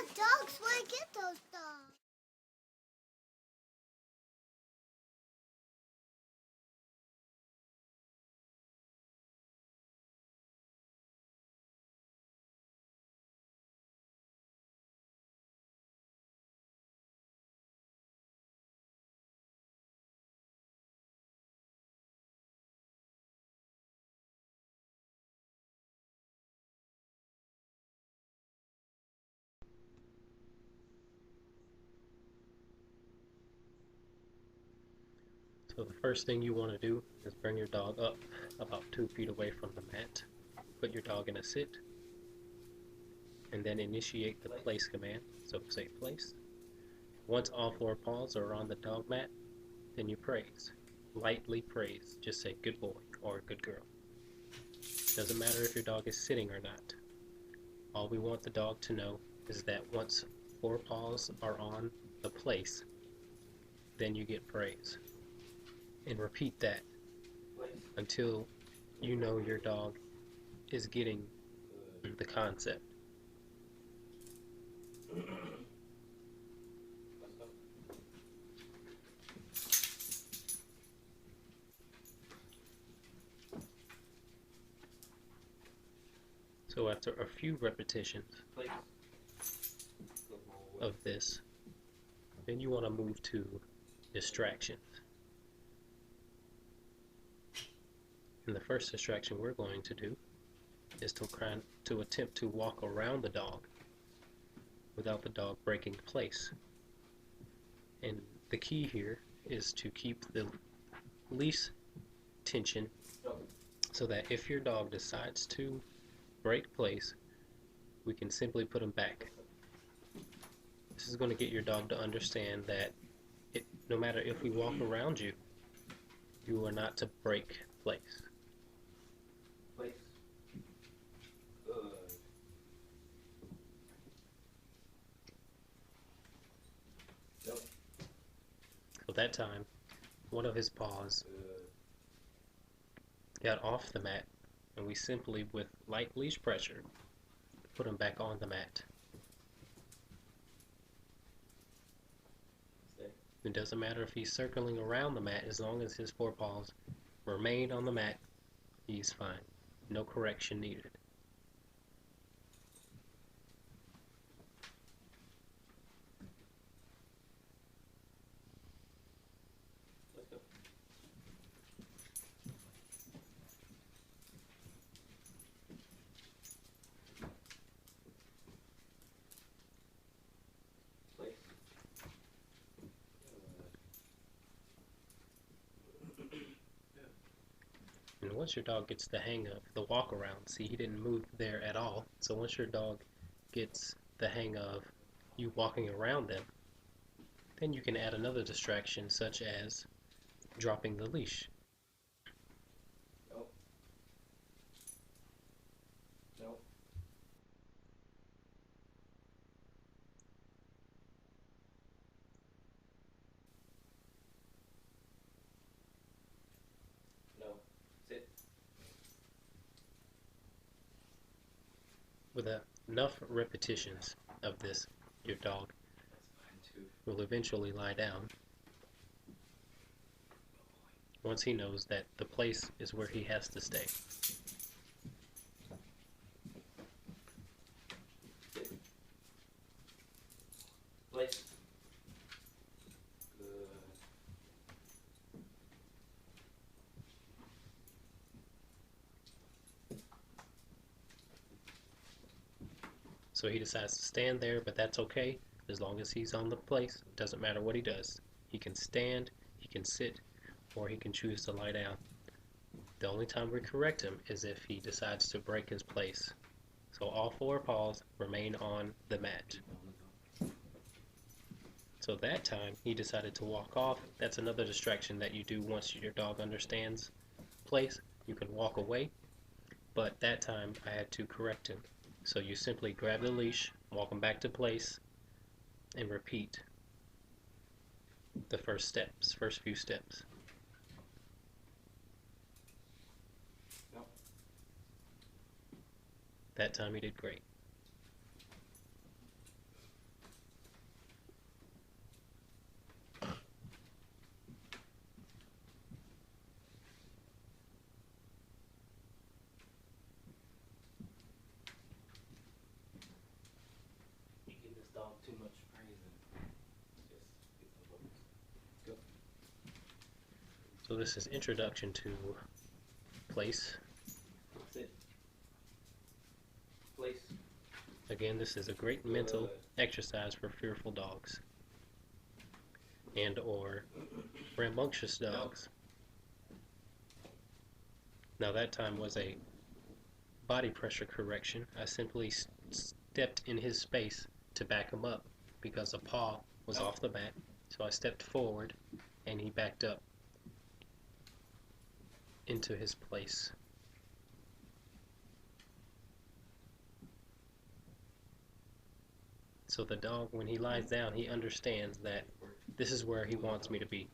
got dogs. Where I get those dogs? So the first thing you want to do is bring your dog up about 2 feet away from the mat. Put your dog in a sit, and then initiate the place command. So say place. Once all 4 paws are on the dog mat, then you praise. Lightly praise. Just say good boy or good girl. Doesn't matter if your dog is sitting or not. All we want the dog to know is that once 4 paws are on the place, then you get praise. And repeat that until you know your dog is getting the concept. So after a few repetitions of this, then you want to move to distractions. And the first distraction we're going to do is to attempt to walk around the dog without the dog breaking place. And the key here is to keep the least tension so that if your dog decides to break place, we can simply put him back. This is going to get your dog to understand that no matter if we walk around you, you are not to break place. So that time, one of his paws got off the mat, and we simply, with light leash pressure, put him back on the mat. It doesn't matter if he's circling around the mat, as long as his 4 paws remain on the mat, he's fine. No correction needed. And once your dog gets the hang of the walk around, see, he didn't move there at all. So once your dog gets the hang of you walking around them, then you can add another distraction, such as dropping the leash. With enough repetitions of this, your dog will eventually lie down once he knows that the place is where he has to stay. So he decides to stand there, but that's okay as long as he's on the place. It doesn't matter what he does. He can stand, he can sit, or he can choose to lie down. The only time we correct him is if he decides to break his place. So all 4 paws remain on the mat. So that time he decided to walk off. That's another distraction that you do once your dog understands place. You can walk away, but that time I had to correct him. So you simply grab the leash, walk him back to place, and repeat the first few steps. That time he did great. too much praising. Just get some focus. Let's go. So this is introduction to place. Sit. Place. Again, this is a great mental exercise for fearful dogs and or rambunctious dogs. Now that time was a body pressure correction. I simply stepped in his space to back him up because a paw was off the mat. So I stepped forward and he backed up into his place. So the dog, when he lies down, he understands that this is where he wants me to be.